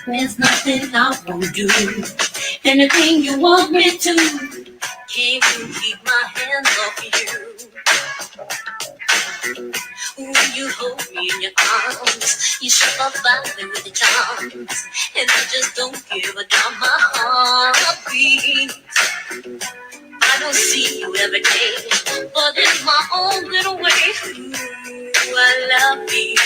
There's nothing I won't do. Anything you want me to. Can't you keep my hands off you? When you hold me in your arms, you shove my body with your charms, and I just don't give a damn. My heartbeat. I don't see you every day, but in my own little way, ooh, I love you.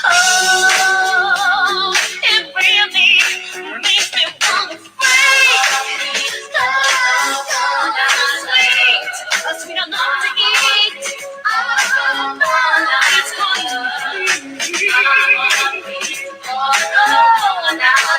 Oh, it really makes me want to break. Oh, sweet, sweet enough to eat. Oh, it's going to be. Oh, now my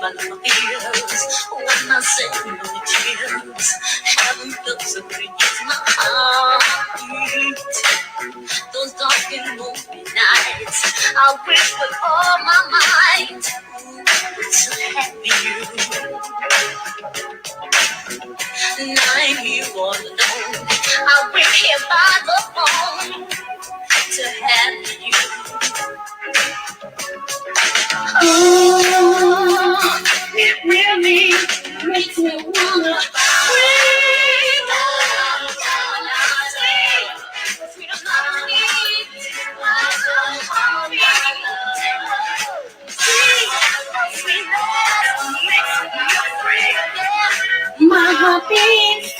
love feels when I say no tears. Haven't felt so good against my heartbeat. Those dark and lonely nights, I wish with all my might to have you. And I'm here all alone. I wait here by the phone to have you. Oh, it really makes me wanna breathe. Sweet enough to eat. Sweetness makes me free. My heart beats.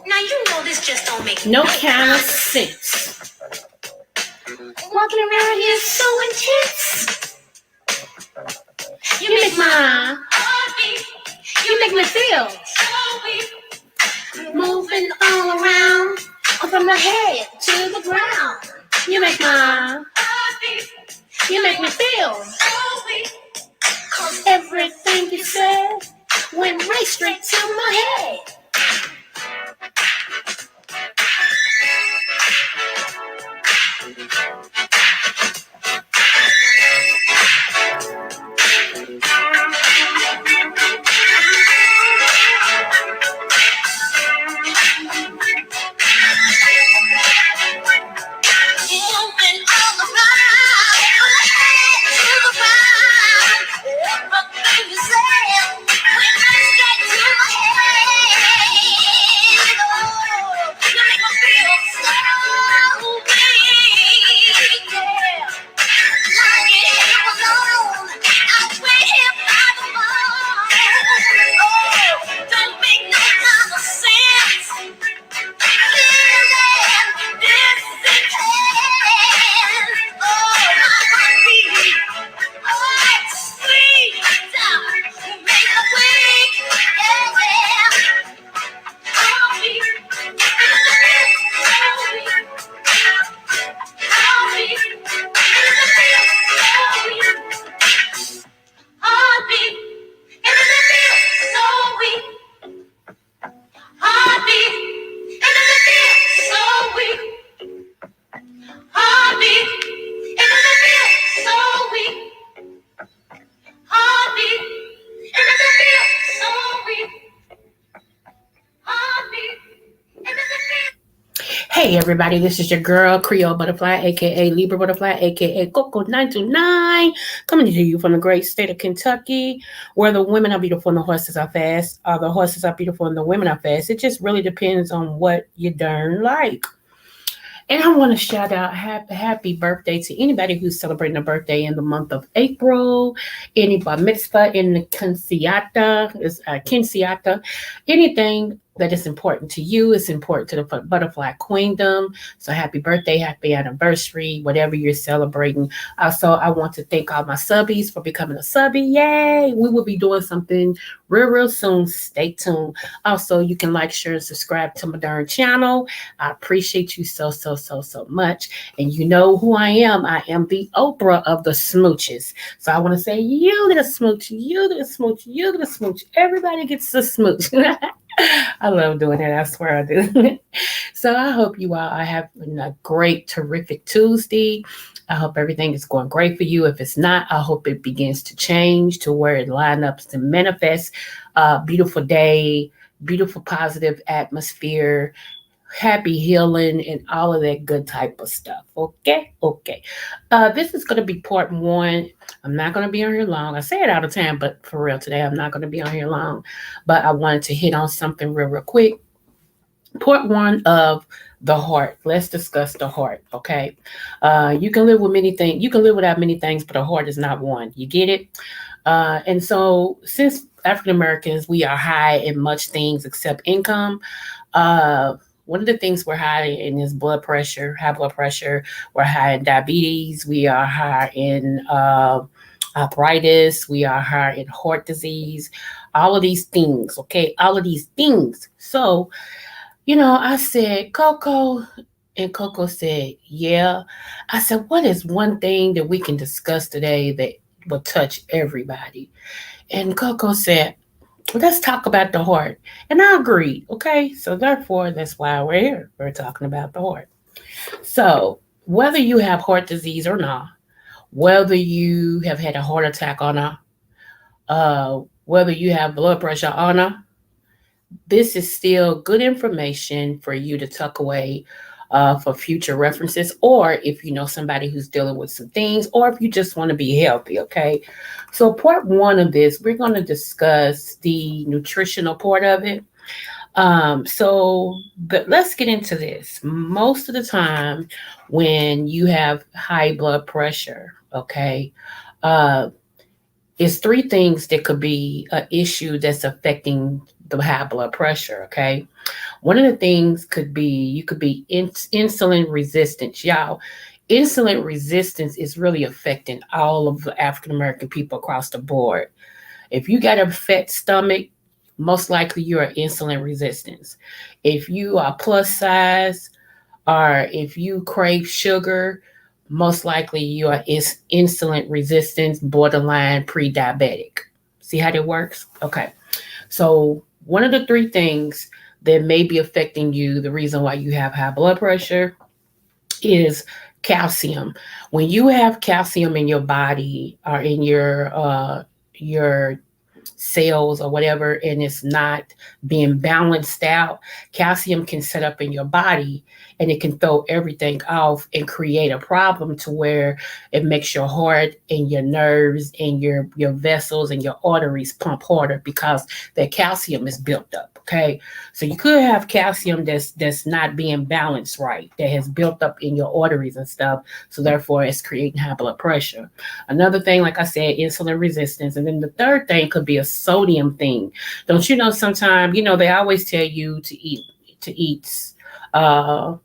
Now you know this just don't make no kind of sense. Walking around here so intense. You make my heartbeat. You make me feel moving all around, from the head to the ground. You make my You make me feel. 'Cause everything you said went right straight to my head. Hey everybody, this is your girl Creole Butterfly, aka Libra Butterfly, aka Coco 929, coming to you from the great state of Kentucky, where the women are beautiful and the horses are fast. The horses are beautiful and the women are fast. It just really depends on what you darn like. And I want to shout out happy birthday to anybody who's celebrating a birthday in the month of April, any bar mitzvah in the Kinsiata, anything that is important to you is important to the butterfly queendom. So happy birthday, happy anniversary, whatever you're celebrating. Also, I want to thank all my subbies for becoming a subby. Yay! We will be doing something real soon. Stay tuned. Also, you can like, share, and subscribe to my darn channel. I appreciate you so much. And you know who I am. I am the Oprah of the smooches. So I want to say, you get a smooch, you get a smooch, you get a smooch. Everybody gets a smooch. I love doing that. I swear I do. So I hope you all are having a great, terrific Tuesday. I hope everything is going great for you. If it's not, I hope it begins to change to where it line up to manifest a beautiful day, beautiful positive atmosphere, happy healing, and all of that good type of stuff. Okay. This is going to be part one. I'm not going to be on here long. I say it all the time, but for real today, I'm not going to be on here long. But I wanted to hit on something real quick. Part one of the heart. Let's discuss the heart. Okay. You can live with many things. You can live without many things, but a heart is not one. You get it? And so, since African Americans, we are high in much things except income. Uh, One of the things we're high in is blood pressure, high blood pressure. We're high in diabetes. We are high in arthritis. We are high in heart disease. All of these things, okay? All of these things. So, I said, Coco, and Coco said, yeah. I said, what is one thing that we can discuss today that will touch everybody? And Coco said, let's talk about the heart. And I agreed. Okay. So therefore, that's why we're here. We're talking about the heart. So whether you have heart disease or not, whether you have had a heart attack or not, whether you have blood pressure or not, this is still good information for you to tuck away for future references, or if you know somebody who's dealing with some things, or if you just want to be healthy. Okay. So, part one of this, we're going to discuss the nutritional part of it. But let's get into this. Most of the time, when you have high blood pressure, okay, uh, it's three things that could be an issue that's affecting the high blood pressure. Okay. One of the things could be you could be insulin resistance. Y'all, insulin resistance is really affecting all of the African American people across the board. If you got a fat stomach, most likely you're insulin resistance. If you are plus size, or if you crave sugar, most likely you are insulin resistance, borderline pre-diabetic. See how that works? Okay. So one of the three things that may be affecting you, the reason why you have high blood pressure, is calcium. When you have calcium in your body or in your cells or whatever, and it's not being balanced out, calcium can set up in your body and it can throw everything off and create a problem to where it makes your heart and your nerves and your vessels and your arteries pump harder because that calcium is built up. Okay. So you could have calcium that's not being balanced right, that has built up in your arteries and stuff. So therefore it's creating high blood pressure. Another thing, like I said, insulin resistance. And then the third thing could be a sodium thing. Don't you know sometimes, they always tell you to eat uh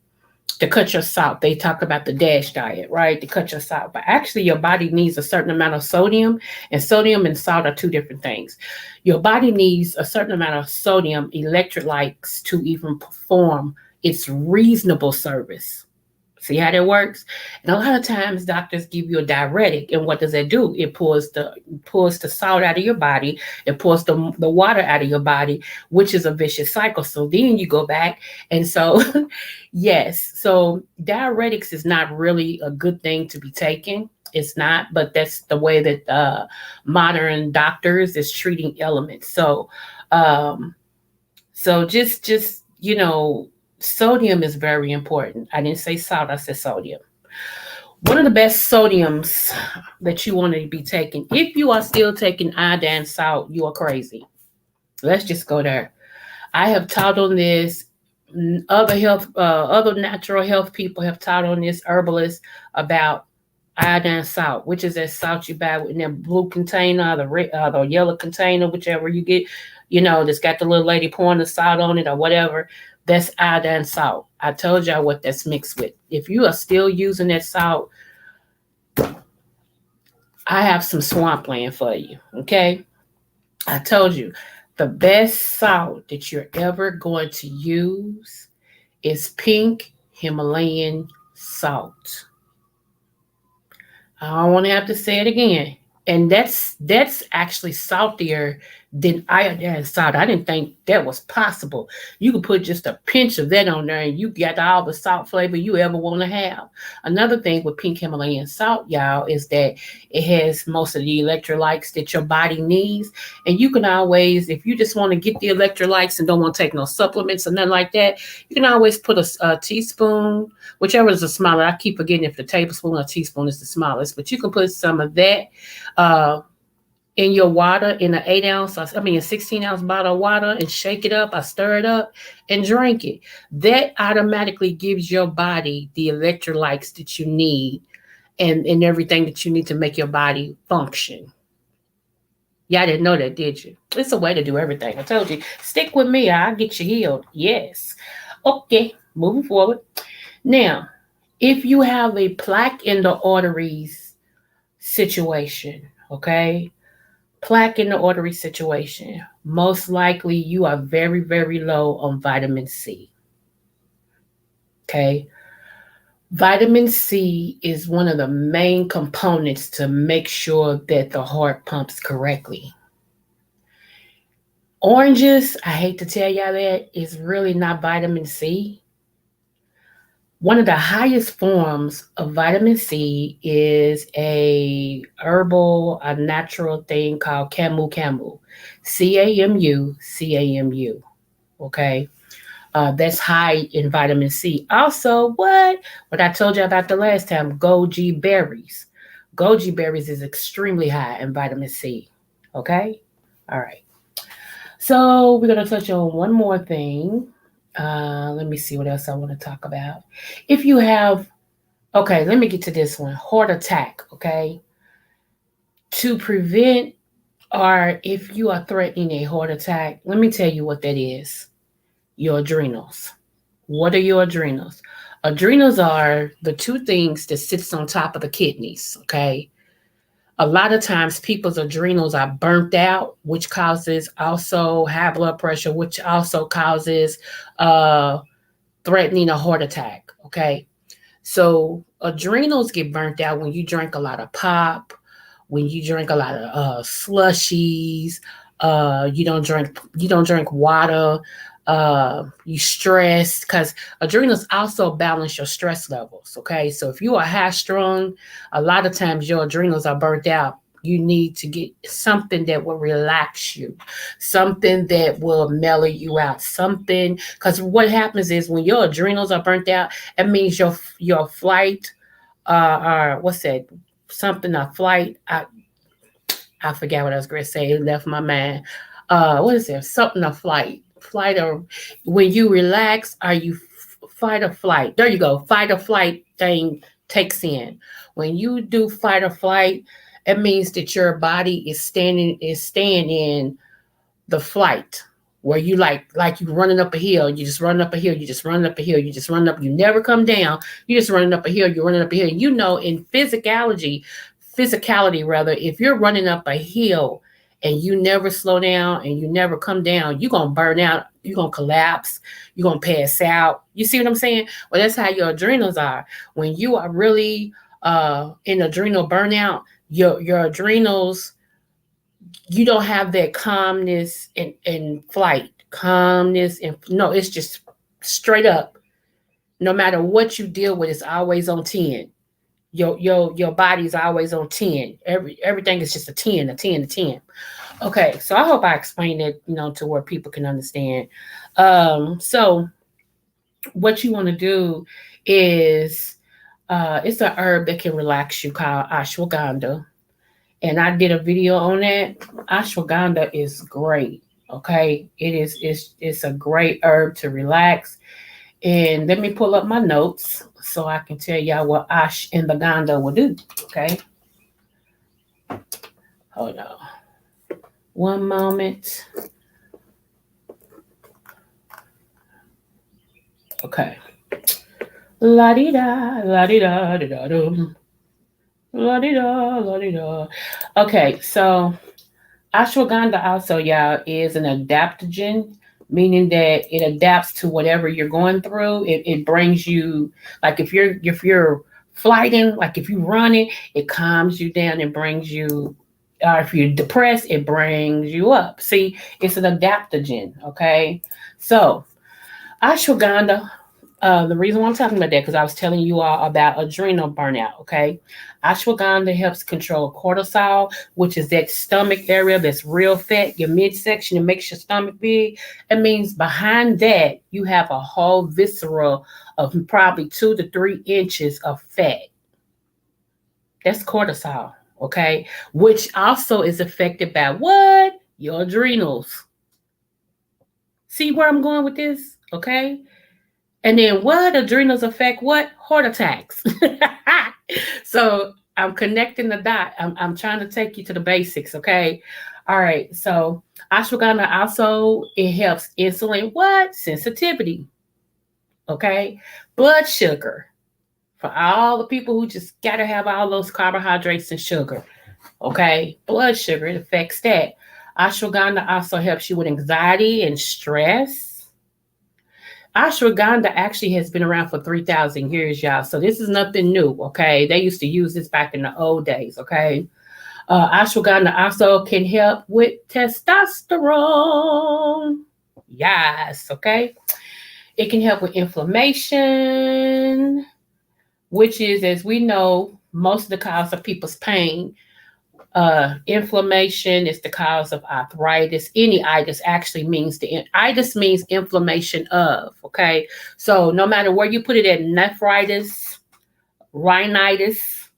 to cut your salt. They talk about the DASH diet, right? To cut your salt. But actually, your body needs a certain amount of sodium, and sodium and salt are two different things. Your body needs a certain amount of sodium electrolytes to even perform its reasonable service. See how that works? And a lot of times doctors give you a diuretic, and what does that do? It pulls the salt out of your body, it pulls the water out of your body, which is a vicious cycle. So then you go back, and so yes, so diuretics is not really a good thing to be taken. It's not, but that's the way that modern doctors is treating elements. Um, so just sodium is very important. I didn't say salt, I said sodium. One of the best sodiums that you want to be taking, if you are still taking iodine salt, you are crazy. Let's just go there. I have taught on this Other natural health people have taught on this, herbalists, about iodine salt, which is that salt you buy in that blue container, the red, the yellow container, whichever you get. That's got the little lady pouring the salt on it or whatever. That's iodine salt. I told y'all what that's mixed with. If you are still using that salt, I have some swampland for you. Okay, I told you the best salt that you're ever going to use is pink Himalayan salt. I don't want to have to say it again. And that's actually saltier than iodine salt. I didn't think that was possible. You could put just a pinch of that on there and you got all the salt flavor you ever want to have. Another thing with pink Himalayan salt, y'all, is that it has most of the electrolytes that your body needs. And you can always, if you just want to get the electrolytes and don't want to take no supplements or nothing like that, you can always put a teaspoon, whichever is the smaller. I keep forgetting if the tablespoon or teaspoon is the smallest, but you can put some of that uh, in your water in an 8 ounce, a 16-ounce bottle of water, and shake it up. I stir it up and drink it. That automatically gives your body the electrolytes that you need and everything that you need to make your body function. Y'all didn't know that, did you? It's a way to do everything. I told you. Stick with me. I'll get you healed. Yes. Okay, moving forward. Now, if you have a plaque in the arteries situation, okay? Plaque in the artery situation, most likely you are very, very low on vitamin C. Okay? Vitamin C is one of the main components to make sure that the heart pumps correctly. Oranges, I hate to tell y'all that, is really not vitamin C. One of the highest forms of vitamin C is a natural thing called camu. CAMU. Okay. That's high in vitamin C. Also, what I told you about the last time, goji berries. Goji berries is extremely high in vitamin C. Okay. All right. So we're gonna touch on one more thing. Let me see what else I want to talk about. If you have, okay, let me get to this one, heart attack. Okay, to prevent, or if you are threatening a heart attack, let me tell you what that is. Your adrenals. What are your adrenals? Adrenals are the two things that sits on top of the kidneys. Okay, a lot of times people's adrenals are burnt out, which causes also high blood pressure, which also causes uh, threatening a heart attack. Okay. So adrenals get burnt out when you drink a lot of pop, when you drink a lot of slushies, you don't drink water, you stress because adrenals also balance your stress levels. Okay, so if you are high strung, a lot of times your adrenals are burnt out. You need to get something that will relax you, something that will mellow you out, something, because what happens is when your adrenals are burnt out, it means your flight, or what's that, something, a flight, I forgot what I was going to say. It left my mind. What is there? Something of flight. Flight, or when you relax, are you fight or flight? There you go. Fight or flight thing takes in. When you do fight or flight, it means that your body is staying in the flight, where you like you running up a hill, you just running up a hill, you just running up a hill, you just running up, you never come down, you just running up a hill, you're running up a hill. In physicality rather, if you're running up a hill and you never slow down and you never come down, you're gonna burn out, you're gonna collapse, you're gonna pass out. You see what I'm saying? Well, that's how your adrenals are. When you are really in adrenal burnout, your adrenals, you don't have that calmness and flight. Calmness and no, it's just straight up. No matter what you deal with, it's always on 10. Your body's always on 10. Everything is just a 10, a 10, a 10. Okay, so I hope I explained it, to where people can understand. So what you want to do is it's a herb that can relax you called ashwagandha. And I did a video on that. Ashwagandha is great. Okay, it's a great herb to relax. And let me pull up my notes so I can tell y'all what ashwagandha will do. Okay, hold on one moment. Okay, la di da la di da da da dum la di da la di da. Okay, so ashwagandha also, y'all, is an adaptogen, meaning that it adapts to whatever you're going through. It brings you, like if you're flighting, like if you run it, it calms you down and brings you. Or if you're depressed, it brings you up. See, it's an adaptogen. Okay, so ashwagandha, the reason why I'm talking about that because I was telling you all about adrenal burnout. Okay, ashwagandha helps control cortisol, which is that stomach area that's real fat, your midsection. It makes your stomach big. It means behind that you have a whole viscera of probably 2 to 3 inches of fat. That's cortisol. Okay, which also is affected by what? Your adrenals. See where I'm going with this? Okay, and then what? Adrenals affect what? Heart attacks. So I'm connecting the dot. I'm trying to take you to the basics, okay? All right. So ashwagandha also it helps insulin what? Sensitivity. Okay. Blood sugar. For all the people who just gotta have all those carbohydrates and sugar. Okay. Blood sugar, it affects that. Ashwagandha also helps you with anxiety and stress. Ashwagandha actually has been around for 3,000 years, y'all. So this is nothing new, okay? They used to use this back in the old days, okay? Ashwagandha also can help with testosterone. Yes, okay? It can help with inflammation, which is, as we know, most of the cause of people's pain. Inflammation is the cause of arthritis. Any itis actually means itis means inflammation of. Okay, so no matter where you put it at, nephritis, rhinitis,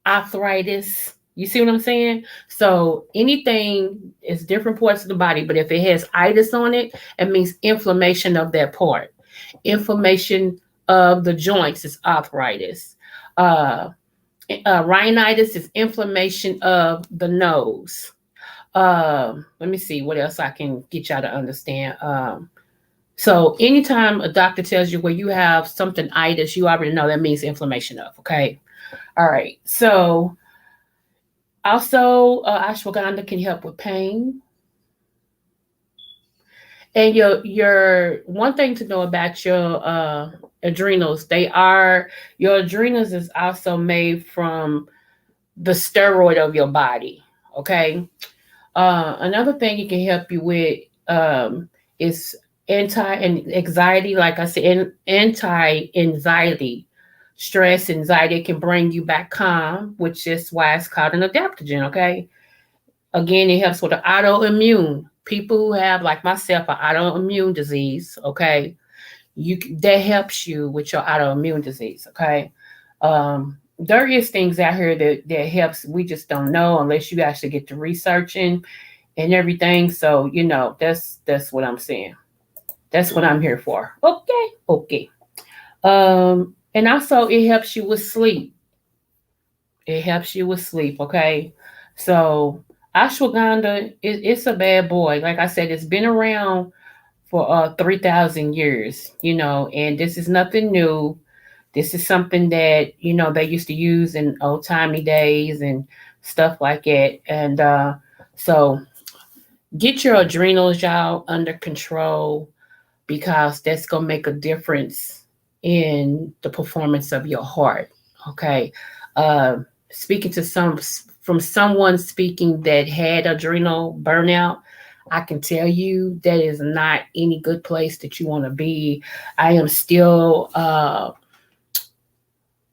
arthritis. You see what I'm saying? So anything is different parts of the body, but if it has itis on it, it means inflammation of that part. Inflammation of the joints is arthritis. Uh, Rhinitis is inflammation of the nose. Let me see what else I can get y'all to understand. So anytime a doctor tells you where you have something itis, you already know that means inflammation of. Okay. All right. So also, ashwagandha can help with pain. And your one thing to know about your adrenals, your adrenals is also made from the steroid of your body. Okay. Another thing it can help you with is anti-anxiety. Like I said, anti-anxiety, stress, anxiety. It can bring you back calm, which is why it's called an adaptogen. Okay. Again, it helps with the autoimmune. People who have, like myself, an autoimmune disease. Okay, that helps you with your autoimmune disease. Okay. There is things out here that helps. We just don't know unless you actually get to researching and everything. So that's what I'm saying. That's what I'm here for. Okay, okay. And also it helps you with sleep. It helps you with sleep. Okay, so ashwagandha it's a bad boy. Like I said, it's been around for 3,000 years. And this is nothing new. This is something that they used to use in old timey days and stuff like that. And so get your adrenals, y'all, under control because that's gonna make a difference in the performance of your heart. Okay. Uh, Speaking to from someone speaking that had adrenal burnout, I can tell you that is not any good place that you want to be. I am still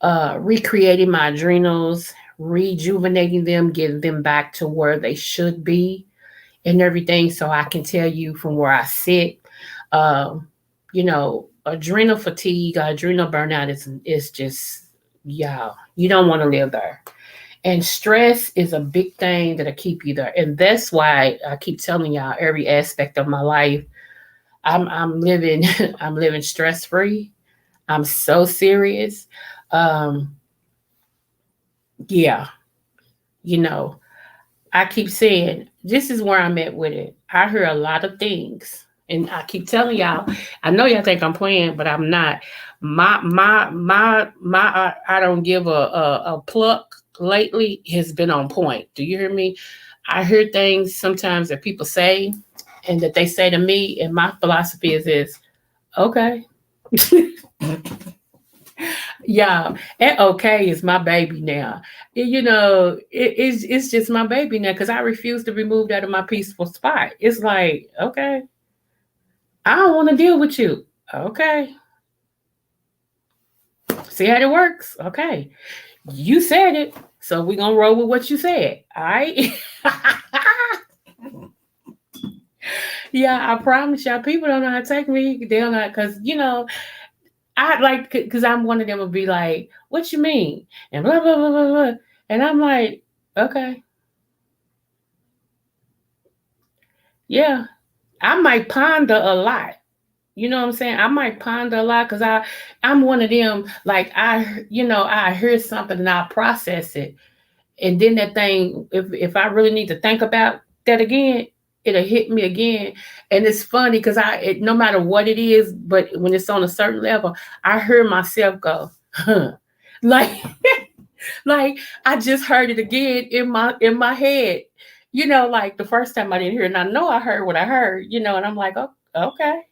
recreating my adrenals, rejuvenating them, getting them back to where they should be and everything. So I can tell you from where I sit, adrenal fatigue, adrenal burnout is just, yeah, you don't want to live there. And stress is a big thing that'll keep you there. And that's why I keep telling y'all every aspect of my life, I'm living I'm living stress free. I'm so serious. Um, yeah, you know, I keep saying this is where I'm at with it. I hear a lot of things, and I keep telling y'all. I know y'all think I'm playing, but I'm not. My. I don't give a pluck lately has been on point. Do you hear me? I hear things sometimes that people say, and that they say to me, and my philosophy is this: okay, yeah, and okay is my baby now. It's just my baby now because I refuse to be moved out of my peaceful spot. It's like, okay, I don't want to deal with you. Okay, see how it works. Okay, you said it, so we're gonna roll with what you said. All right. Yeah, I promise y'all, people don't know how to take me. They don't know because I like because I'm one of them will be like, "What you mean?" and blah blah blah blah blah, and I'm like, okay, yeah, I might ponder a lot. You know what I'm saying? I might ponder a lot because I'm one of them. Like I hear something and I process it, and then that thing, if I really need to think about that again, it'll hit me again. And it's funny because no matter what it is, but when it's on a certain level, I hear myself go, huh, like like I just heard it again in my head. Like the first time I didn't hear it, and I know I heard what I heard. And I'm like, oh, okay.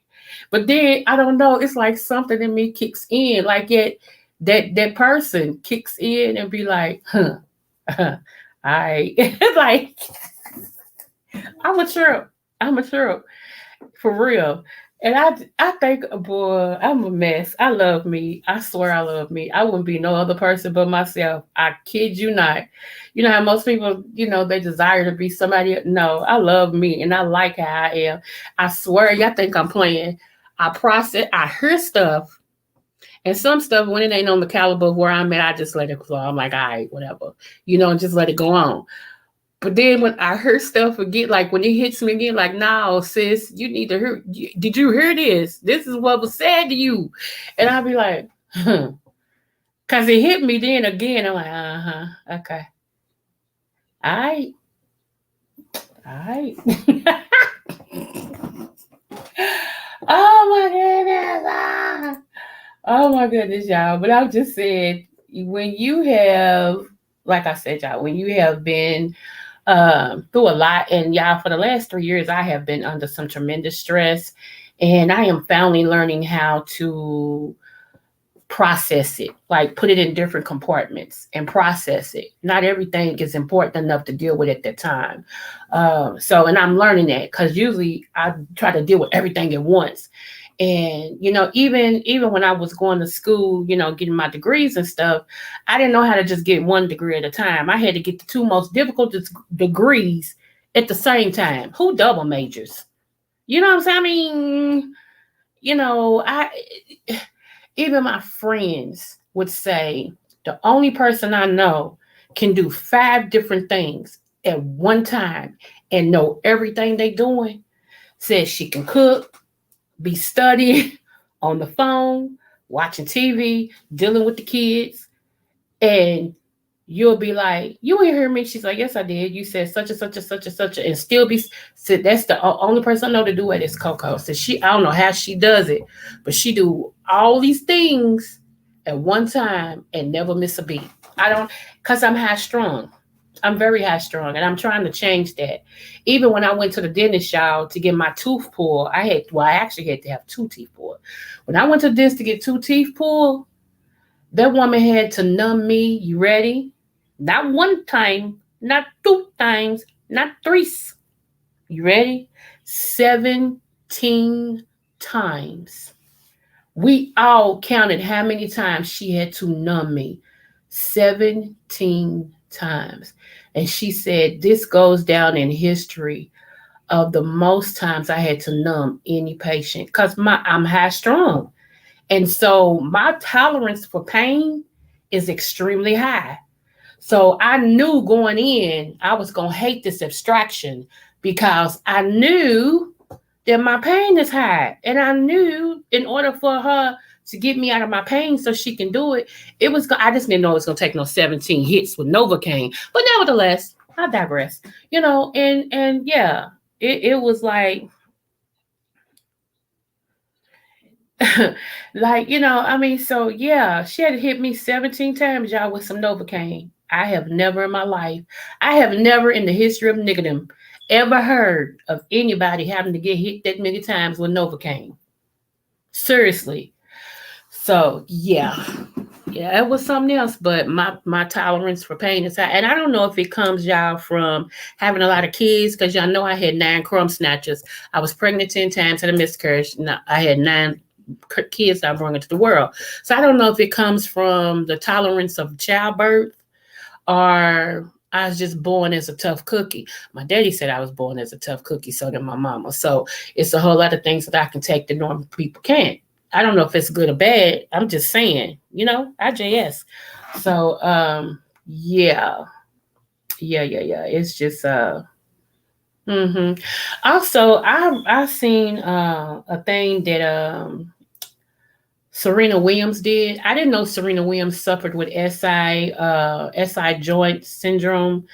But then I don't know. It's like something in me kicks in, like that person kicks in and be like, huh, I like I'm a trip. I'm a trip for real. And I think, boy, I'm a mess. I love me. I swear I love me. I wouldn't be no other person but myself. I kid you not. You know how most people, they desire to be somebody. No, I love me and I like how I am. I swear, y'all think I'm playing. I process, I hear stuff. And some stuff, when it ain't on the caliber of where I'm at, I just let it flow. I'm like, all right, whatever. And just let it go on. But then when I hear stuff again, like when it hits me again, like, no, sis, you need to hear. Did you hear this? This is what was said to you. And I'll be like, huh. Because it hit me then again. I'm like, uh-huh, okay. All right. All right. Oh, my goodness. Oh, my goodness, y'all. But I'm just saying, when you have, like I said, y'all, when you have been through a lot. And y'all, for the last 3 years, I have been under some tremendous stress. And I am finally learning how to process it, like put it in different compartments and process it. Not everything is important enough to deal with at that time. And I'm learning that because usually I try to deal with everything at once. And even when I was going to school, getting my degrees and stuff, I didn't know how to just get one degree at a time. I had to get the two most difficult degrees at the same time. Who double majors? You know what I'm saying? I mean, I even my friends would say the only person I know can do 5 different things at one time and know everything they doing. Says she can cook, be studying on the phone, watching TV, dealing with the kids, and you'll be like, "You ain't hear me?" She's like, "Yes, I did. You said such and such and such and such," and still be. So that's the only person I know to do it is Coco. So I don't know how she does it, but she do all these things at one time and never miss a beat. I don't, cause I'm high strung. I'm very high strung, and I'm trying to change that. Even when I went to the dentist, y'all, to get my tooth pulled, I actually had to have 2 teeth pulled. When I went to the dentist to get 2 teeth pulled, that woman had to numb me. You ready? Not one time, not 2 times, not three. You ready? 17 times. We all counted how many times she had to numb me. 17 times. And she said, this goes down in history of the most times I had to numb any patient because I'm high strung. And so my tolerance for pain is extremely high. So I knew going in, I was going to hate this abstraction because I knew that my pain is high. And I knew in order for her to get me out of my pain so she can do it, I just didn't know it was going to take no 17 hits with Novocaine. But nevertheless, I digress. And yeah, it was like, I mean, so yeah, she had to hit me 17 times, y'all, with some Novocaine. I have never in my life, I have never in the history of niggerdom ever heard of anybody having to get hit that many times with Novocaine. Seriously. So yeah, yeah, it was something else. But my tolerance for pain is high, and I don't know if it comes, y'all, from having a lot of kids, because y'all know I had 9 crumb snatchers. I was pregnant 10 times, had a miscarriage. I had 9 kids I brought into the world. So I don't know if it comes from the tolerance of childbirth, or I was just born as a tough cookie. My daddy said I was born as a tough cookie, so did my mama. So it's a whole lot of things that I can take that normal people can't. I don't know if it's good or bad. I'm just saying, IJS. So yeah. Yeah. It's just hmm also I seen a thing that Serena Williams did. I didn't know Serena Williams suffered with SI joint syndrome.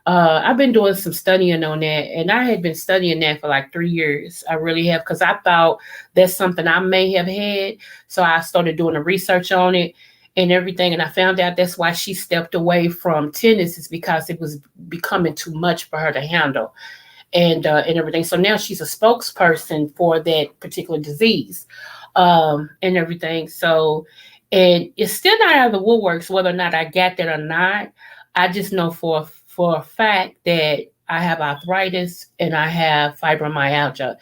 I've been doing some studying on that, and I had been studying that for like 3 years. I really have, because I thought that's something I may have had. So I started doing the research on it and everything, and I found out that's why she stepped away from tennis, is because it was becoming too much for her to handle, and everything. So now she's a spokesperson for that particular disease, and everything. So, and it's still not out of the woodworks whether or not I got that or not. I just know for a fact that I have arthritis and I have fibromyalgia,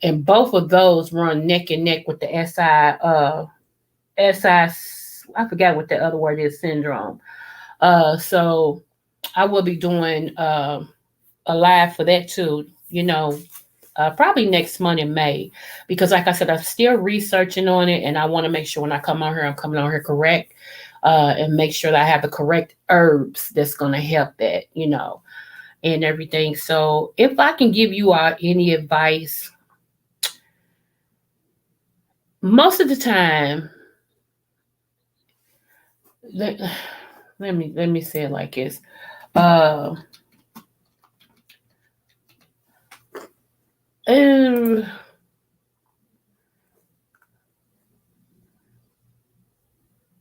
and both of those run neck and neck with the SI. I forgot what the other word is, syndrome. So I will be doing a live for that too. Probably next month in May, because like I said, I'm still researching on it, and I want to make sure when I come on here, I'm coming on here correct, and make sure that I have the correct herbs that's going to help that, and everything. So if I can give you any advice, most of the time, let, let me say it like this. Uh, uh,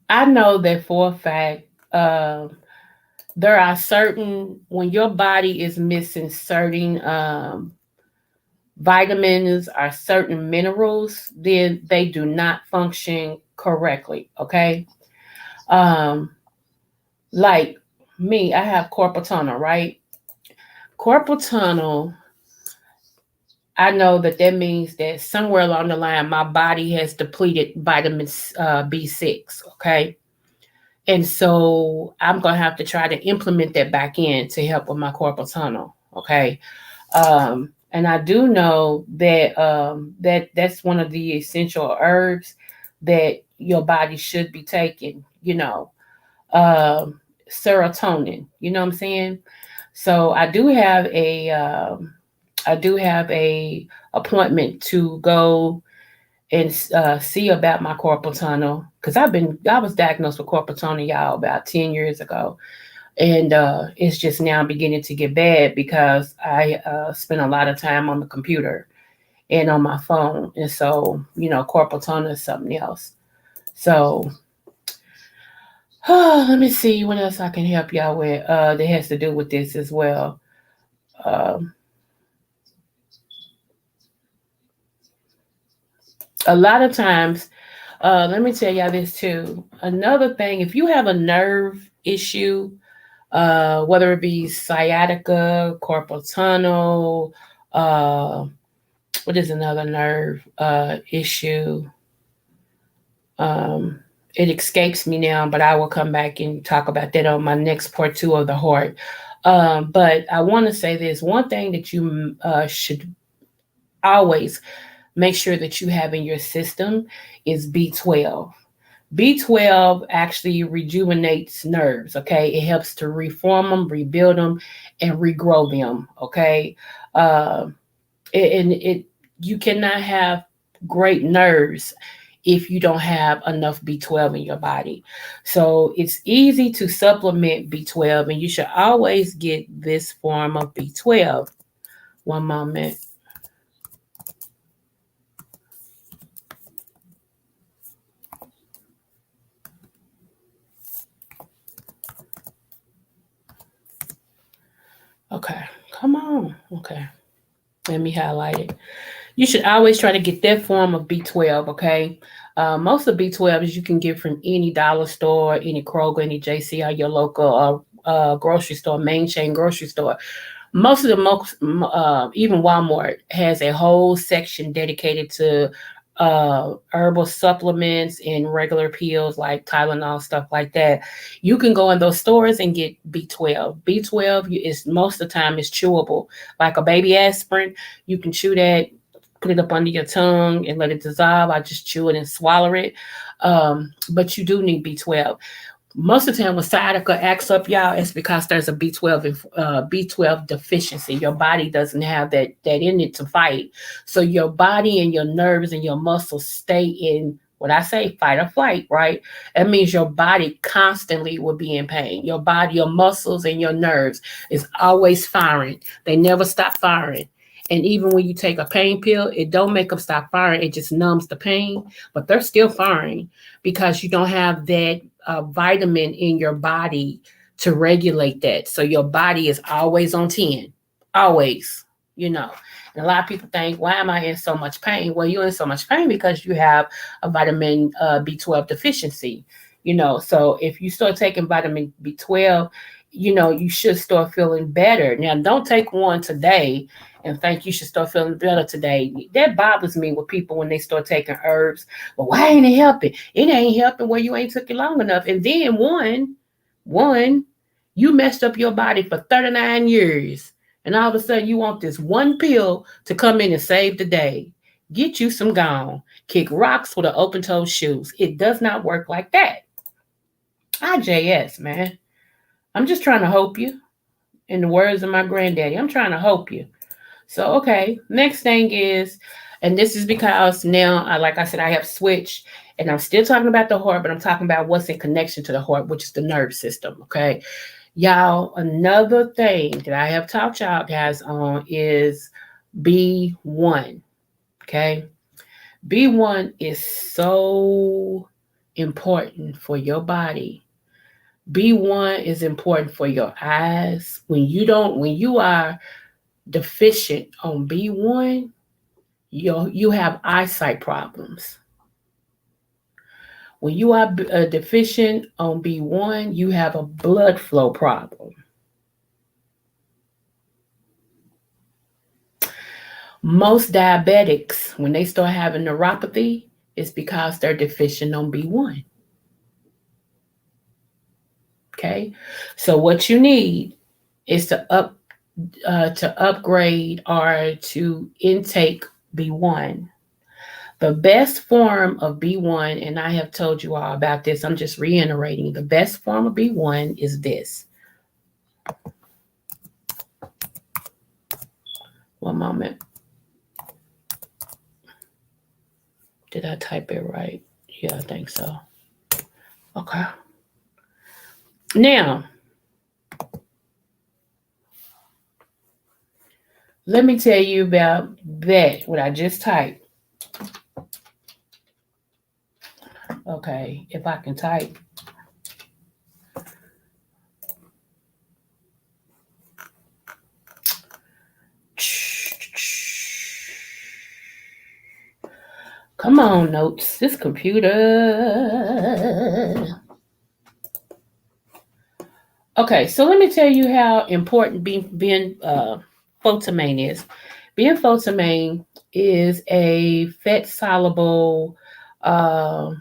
I know that for a fact, there are certain, when your body is missing certain vitamins or certain minerals, then they do not function correctly. Okay. Um, like me, I have carpal tunnel, right? Carpal tunnel, I know that means that somewhere along the line, my body has depleted vitamin B6. Okay. And so I'm going to have to try to implement that back in to help with my carpal tunnel. Okay. And I do know that that's one of the essential herbs that your body should be taking. Serotonin. You know what I'm saying? So I do have a appointment to go and see about my carpal tunnel, because I was diagnosed with carpal tunnel, y'all, about 10 years ago, and it's just now beginning to get bad because I spend a lot of time on the computer and on my phone, and so carpal tunnel is something else. So let me see what else I can help y'all with that has to do with this as well. Um, a lot of times, let me tell y'all this too. Another thing, if you have a nerve issue, whether it be sciatica, carpal tunnel, what is another nerve issue? Um, it escapes me now, but I will come back and talk about that on my next part two of the heart. But I want to say this one thing that you should always make sure that you have in your system is B12. B12 actually rejuvenates nerves, okay? It helps to reform them, rebuild them, and regrow them, okay? Uh, and it you cannot have great nerves if you don't have enough B12 in your body. So it's easy to supplement B12, and you should always get this form of B12. One moment. Okay, come on. Okay, let me highlight it. You should always try to get that form of B12, okay? Most of B12s you can get from any dollar store, any Kroger, any JC, or your local grocery store, main chain grocery store. Most of the even Walmart has a whole section dedicated to herbal supplements and regular pills like Tylenol, stuff like that. You can go in those stores and get B12. B12 is most of the time is chewable, like a baby aspirin. You can chew that, put it up under your tongue and let it dissolve. I just chew it and swallow it. But you do need B12. Most of the time when sciatica acts up, y'all, it's because there's a B12 deficiency. Your body doesn't have that in it to fight. So your body and your nerves and your muscles stay in what I say, fight or flight, right? That means your body constantly will be in pain. Your body, your muscles and your nerves is always firing. They never stop firing. And even when you take a pain pill, it don't make them stop firing. It just numbs the pain, but they're still firing because you don't have that vitamin in your body to regulate that. So your body is always on 10, always, you know. And a lot of people think, why am I in so much pain? Well, you're in so much pain because you have a vitamin B12 deficiency, you know. So if you start taking vitamin B12, you know, you should start feeling better. Now, don't take one today and think you should start feeling better today. That bothers me with people when they start taking herbs. Well, why ain't it helping? It ain't helping where you ain't took it long enough. And then one, you messed up your body for 39 years. And all of a sudden you want this one pill to come in and save the day. Get you some gone. Kick rocks with an open toe shoes. It does not work like that. IJS, man. I'm just trying to hope you. In the words of my granddaddy, I'm trying to hope you. So, okay, next thing is, and this is because now, like I said, I have switched and I'm still talking about the heart, but I'm talking about what's in connection to the heart, which is the nerve system, okay? Y'all, another thing that I have taught y'all guys on is B1, okay? B1 is so important for your body. B1 is important for your eyes. When you are deficient on B1, you have eyesight problems. When you are deficient on B1, you have a blood flow problem. Most diabetics, when they start having neuropathy, it's because they're deficient on B1. Okay, so what you need is to upgrade or to intake B1. The best form of B1, and I have told you all about this, I'm just reiterating, the best form of B1 is this. One moment. Did I type it right? Yeah, I think so. Okay. Now, let me tell you about that, what I just typed. Okay, if I can type. Come on, notes. This computer. Okay, so let me tell you how important being photomane is. Being photomane is a fat soluble uh,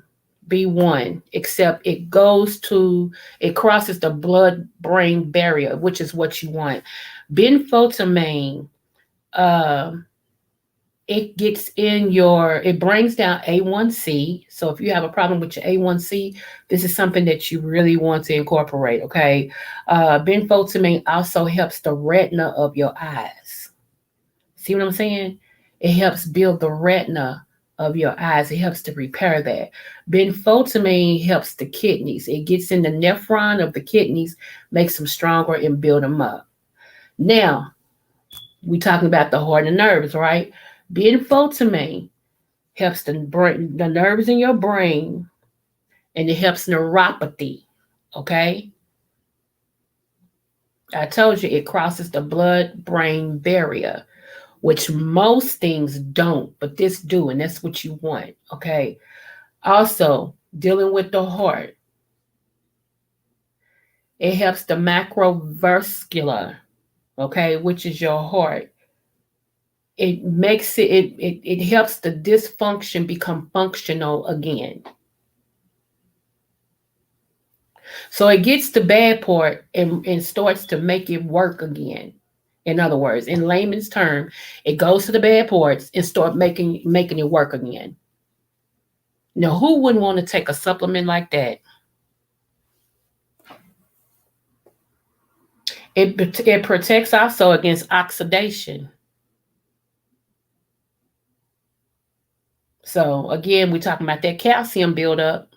B1, except it crosses the blood brain barrier, which is what you want. Benfotiamine uh, it gets in your, it brings down A1C. So if you have a problem with your A1C, this is something that you really want to incorporate, okay? Benfotiamine also helps the retina of your eyes. See what I'm saying? It helps build the retina of your eyes. It helps to repair that. Benfotiamine helps the kidneys. It gets in the nephron of the kidneys, makes them stronger and build them up. Now, we talking about the heart and nerves, right? Benfotiamine helps the nerves in your brain, and it helps neuropathy. Okay, I told you it crosses the blood-brain barrier, which most things don't, but this do, and that's what you want. Okay. Also, dealing with the heart, it helps the macrovascular. Okay, which is your heart. It makes it helps the dysfunction become functional again. So it gets the bad part and starts to make it work again. In other words, in layman's term, it goes to the bad parts and start making it work again. Now, who wouldn't want to take a supplement like that? It protects also against oxidation. So again, we're talking about that calcium buildup.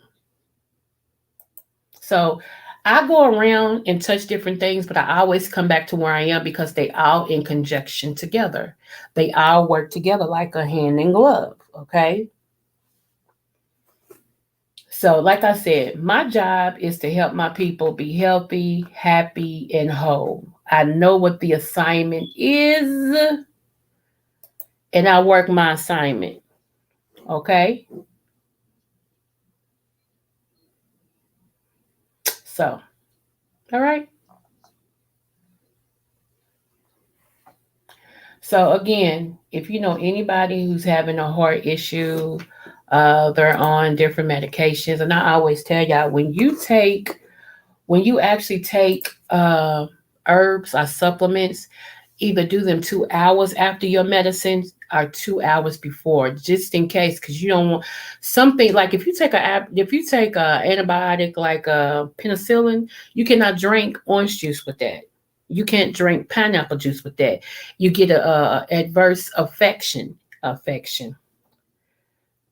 So I go around and touch different things, but I always come back to where I am because they all in conjunction together. They all work together like a hand and glove. Okay. So, like I said, my job is to help my people be healthy, happy, and whole. I know what the assignment is, and I work my assignment. Okay. So, all right. So again, if you know anybody who's having a heart issue, they're on different medications, and I always tell y'all when you actually take herbs or supplements, either do them 2 hours after your medicines or 2 hours before, just in case, because you don't want something like if you take a antibiotic like penicillin, you cannot drink orange juice with that. You can't drink pineapple juice with that. You get a adverse affection.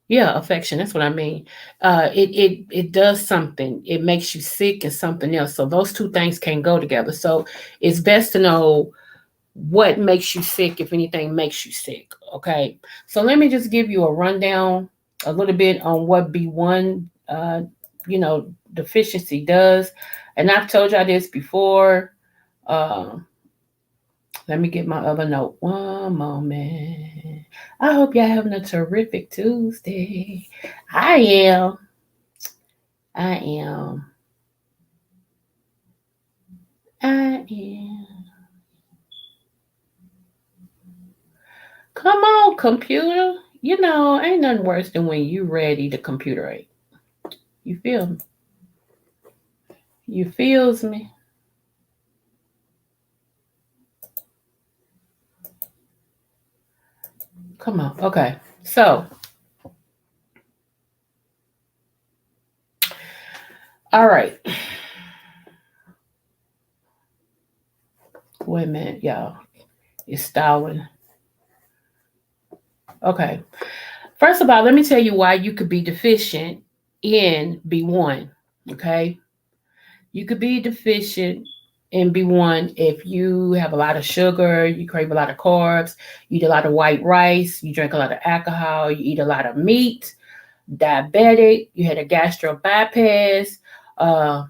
Yeah, affection. That's what I mean. It does something. It makes you sick and something else. So those two things can go together. So it's best to know what makes you sick if anything makes you sick. Okay. So let me just give you a rundown a little bit on what B1 deficiency does. And I've told y'all this before. Uh, Let me get my other note. One moment. I hope y'all having a terrific Tuesday. I am. I am. I am. Come on, computer. You know, ain't nothing worse than when you ready to computer ain't. You feel me? You feels me? Come on. Okay. So, all right. Wait a minute, y'all. It's stalling. Okay. First of all, let me tell you why you could be deficient in B1. Okay. You could be deficient in B1 if you have a lot of sugar, you crave a lot of carbs, you eat a lot of white rice, you drink a lot of alcohol, you eat a lot of meat, diabetic, you had a gastro bypass, uh,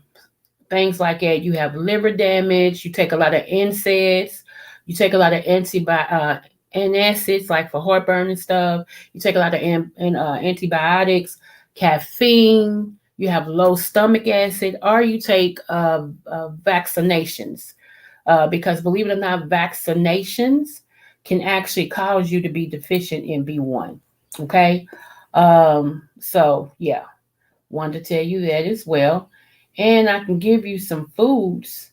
things like that. You have liver damage, you take a lot of NSAIDs, you take a lot of antacids like for heartburn and stuff, you take a lot of antibiotics, caffeine, you have low stomach acid, or you take vaccinations. Because believe it or not, vaccinations can actually cause you to be deficient in B1. Okay. So, yeah, wanted to tell you that as well. And I can give you some foods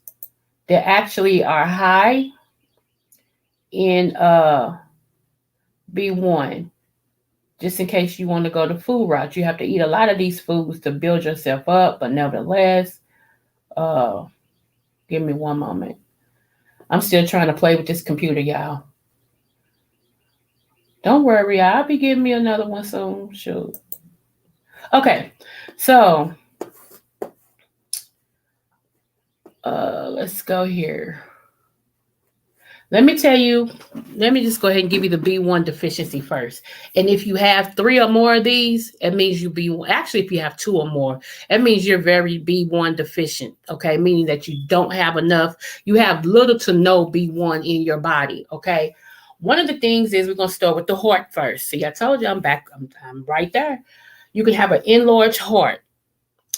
that actually are high in B1. Just in case you want to go the food route, you have to eat a lot of these foods to build yourself up. But nevertheless, uh, give me one moment. I'm still trying to play with this computer, y'all. Don't worry, I'll be giving me another one soon. Shoot. Okay, so let's go here. Let me tell you, let me just go ahead and give you the B1 deficiency first. And if you have 3 or more of these, it means you B1. Actually, if you have 2 or more, it means you're very B1 deficient, okay? Meaning that you don't have enough, you have little to no B1 in your body, okay? One of the things is we're going to start with the heart first. See, I told you I'm back, I'm right there. You can have an enlarged heart.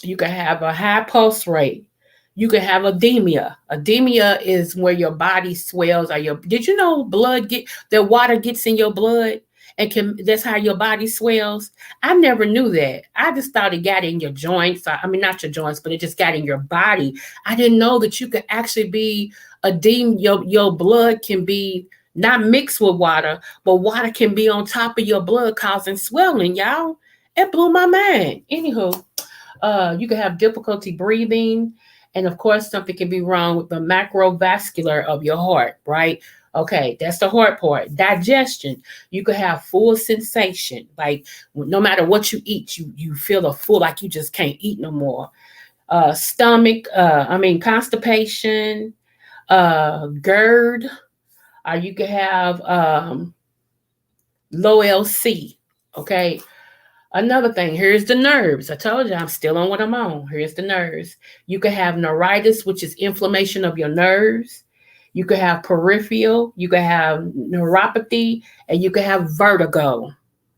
You can have a high pulse rate. You can have edema. Edema is where your body swells or your did you know blood get the water gets in your blood and can that's how your body swells? I never knew that. I just thought it got in your joints. I mean not your joints, but it just got in your body. I didn't know that you could actually be edema, your blood can be not mixed with water, but water can be on top of your blood causing swelling, y'all. It blew my mind. Anywho, you can have difficulty breathing, and of course, something can be wrong with the macrovascular of your heart, right? Okay, that's the heart part. Digestion, you could have full sensation, like no matter what you eat, you feel a full, like you just can't eat no more. Stomach, constipation, GERD, or you could have low LC. Okay, another thing, here's the nerves. I told you I'm still on what I'm on. Here's the nerves. You could have neuritis, which is inflammation of your nerves. You could have peripheral, you could have neuropathy, and you could have vertigo.